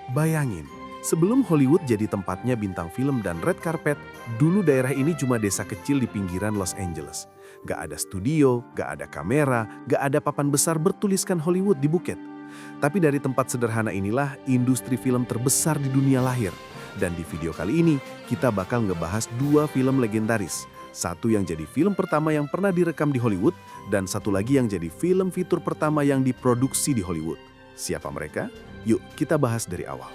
Bayangin, sebelum Hollywood jadi tempatnya bintang film dan red carpet, dulu daerah ini cuma desa kecil di pinggiran Los Angeles. Gak ada studio, gak ada kamera, gak ada papan besar bertuliskan Hollywood di bukit. Tapi dari tempat sederhana inilah industri film terbesar di dunia lahir. Dan di video kali ini, kita bakal ngebahas dua film legendaris. Satu yang jadi film pertama yang pernah direkam di Hollywood, dan satu lagi yang jadi film fitur pertama yang diproduksi di Hollywood. Siapa mereka? Yuk, kita bahas dari awal.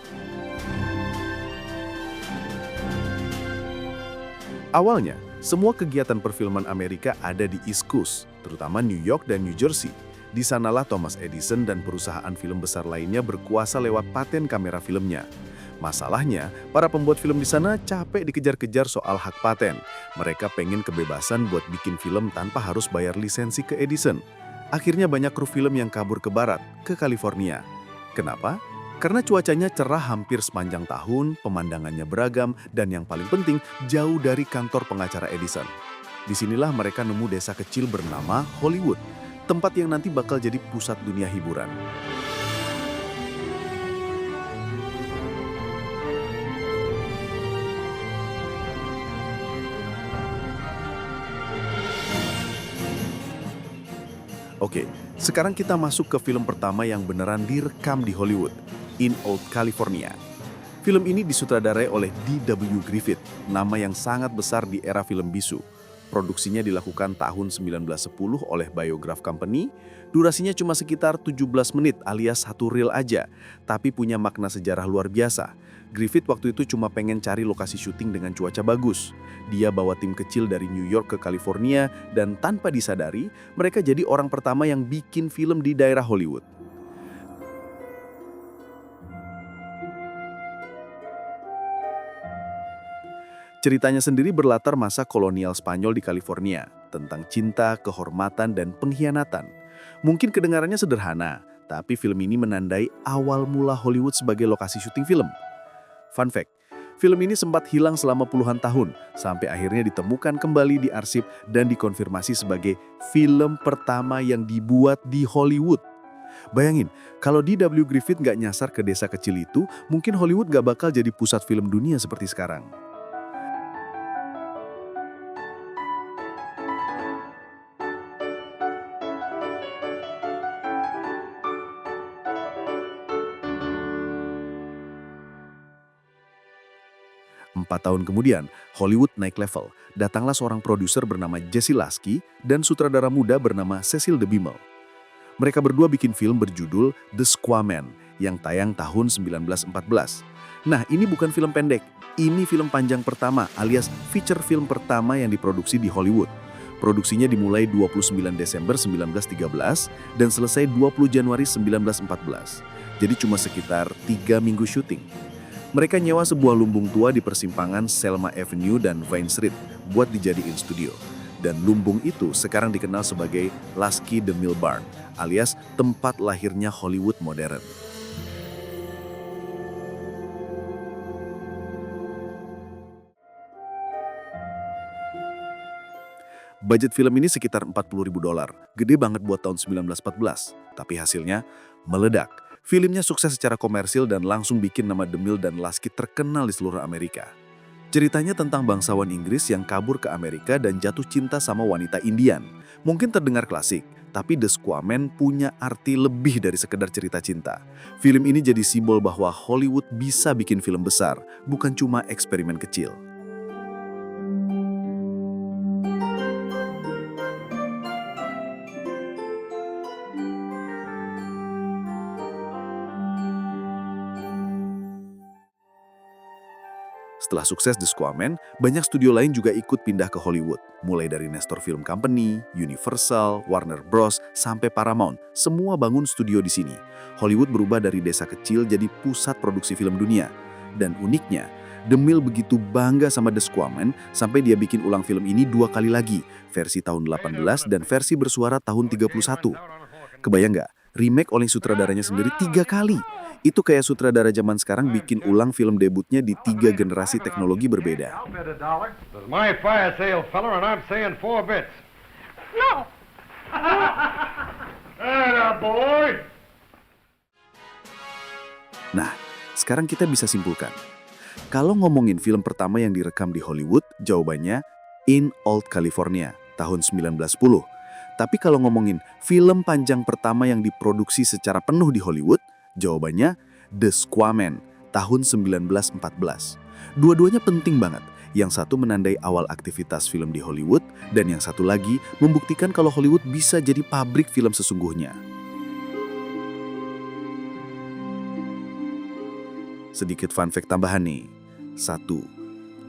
Awalnya, semua kegiatan perfilman Amerika ada di East Coast, terutama New York dan New Jersey. Di sanalah Thomas Edison dan perusahaan film besar lainnya berkuasa lewat paten kamera filmnya. Masalahnya, para pembuat film di sana capek dikejar-kejar soal hak paten. Mereka pengen kebebasan buat bikin film tanpa harus bayar lisensi ke Edison. Akhirnya banyak kru film yang kabur ke barat, ke California. Kenapa? Karena cuacanya cerah hampir sepanjang tahun, pemandangannya beragam, dan yang paling penting, jauh dari kantor pengacara Edison. Disinilah mereka nemu desa kecil bernama Hollywood, tempat yang nanti bakal jadi pusat dunia hiburan. Oke, sekarang kita masuk ke film pertama yang beneran direkam di Hollywood, In Old California. Film ini disutradarai oleh D.W. Griffith, nama yang sangat besar di era film bisu. Produksinya dilakukan tahun 1910 oleh Biograph Company, durasinya cuma sekitar 17 menit alias satu reel aja, tapi punya makna sejarah luar biasa. Griffith waktu itu cuma pengen cari lokasi syuting dengan cuaca bagus. Dia bawa tim kecil dari New York ke California dan tanpa disadari, mereka jadi orang pertama yang bikin film di daerah Hollywood. Ceritanya sendiri berlatar masa kolonial Spanyol di California, tentang cinta, kehormatan, dan pengkhianatan. Mungkin kedengarannya sederhana, tapi film ini menandai awal mula Hollywood sebagai lokasi syuting film. Fun fact, film ini sempat hilang selama puluhan tahun, sampai akhirnya ditemukan kembali di arsip dan dikonfirmasi sebagai film pertama yang dibuat di Hollywood. Bayangin, kalau D.W. Griffith nggak nyasar ke desa kecil itu, mungkin Hollywood nggak bakal jadi pusat film dunia seperti sekarang. 4 tahun kemudian, Hollywood naik level. Datanglah seorang produser bernama Jesse Lasky dan sutradara muda bernama Cecil DeMille. Mereka berdua bikin film berjudul The Squaman yang tayang tahun 1914. Nah, ini bukan film pendek. Ini film panjang pertama alias feature film pertama yang diproduksi di Hollywood. Produksinya dimulai 29 Desember 1913 dan selesai 20 Januari 1914. Jadi cuma sekitar 3 minggu syuting. Mereka nyewa sebuah lumbung tua di persimpangan Selma Avenue dan Vine Street buat dijadiin studio. Dan lumbung itu sekarang dikenal sebagai Lasky DeMille Barn, alias tempat lahirnya Hollywood modern. Budget film ini sekitar $40.000, gede banget buat tahun 1914. Tapi hasilnya meledak. Filmnya sukses secara komersil dan langsung bikin nama DeMille dan Lasky terkenal di seluruh Amerika. Ceritanya tentang bangsawan Inggris yang kabur ke Amerika dan jatuh cinta sama wanita Indian. Mungkin terdengar klasik, tapi The Squaman punya arti lebih dari sekedar cerita cinta. Film ini jadi simbol bahwa Hollywood bisa bikin film besar, bukan cuma eksperimen kecil. Setelah sukses The Squaman, banyak studio lain juga ikut pindah ke Hollywood. Mulai dari Nestor Film Company, Universal, Warner Bros, sampai Paramount. Semua bangun studio di sini. Hollywood berubah dari desa kecil jadi pusat produksi film dunia. Dan uniknya, DeMille begitu bangga sama The Squaman sampai dia bikin ulang film ini 2 kali lagi. Versi tahun 18 dan versi bersuara tahun 31. Kebayang nggak? Remake oleh sutradaranya sendiri 3 kali. Itu kayak sutradara zaman sekarang bikin ulang film debutnya di 3 generasi teknologi berbeda. My fire sale, fella, and I'm saying 4 bits. No. Atta boy. Nah, Sekarang kita bisa simpulkan. Kalau ngomongin film pertama yang direkam di Hollywood, jawabannya In Old California, tahun 1910. Tapi kalau ngomongin film panjang pertama yang diproduksi secara penuh di Hollywood, jawabannya The Squaman, tahun 1914. Dua-duanya penting banget. Yang satu menandai awal aktivitas film di Hollywood, dan yang satu lagi membuktikan kalau Hollywood bisa jadi pabrik film sesungguhnya. Sedikit fun fact tambahan nih. 1.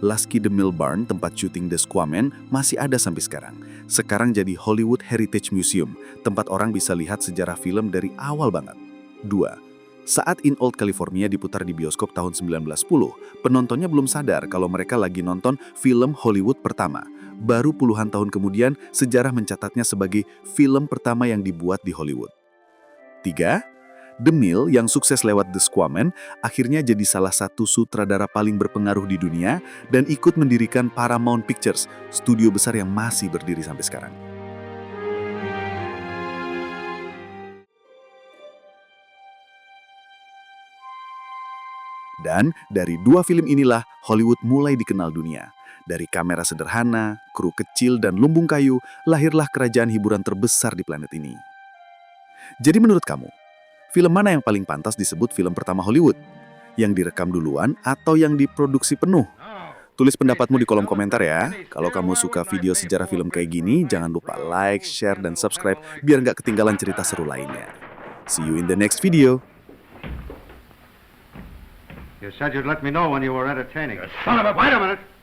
Lasky The Mill Barn, tempat syuting The Squaman, masih ada sampai sekarang. Sekarang jadi Hollywood Heritage Museum, tempat orang bisa lihat sejarah film dari awal banget. 2. Saat In Old California diputar di bioskop tahun 1910, penontonnya belum sadar kalau mereka lagi nonton film Hollywood pertama. Baru puluhan tahun kemudian, sejarah mencatatnya sebagai film pertama yang dibuat di Hollywood. 3. The Mill yang sukses lewat The Squaman akhirnya jadi salah satu sutradara paling berpengaruh di dunia dan ikut mendirikan Paramount Pictures, studio besar yang masih berdiri sampai sekarang. Dan dari dua film inilah Hollywood mulai dikenal dunia. Dari kamera sederhana, kru kecil, dan lumbung kayu, lahirlah kerajaan hiburan terbesar di planet ini. Jadi menurut kamu, film mana yang paling pantas disebut film pertama Hollywood? Yang direkam duluan atau yang diproduksi penuh? Tulis pendapatmu di kolom komentar ya. Kalau kamu suka video sejarah film kayak gini, jangan lupa like, share, dan subscribe biar nggak ketinggalan cerita seru lainnya. See you in the next video. You said you'd let me know when you were entertaining. Son of a... Wait a minute!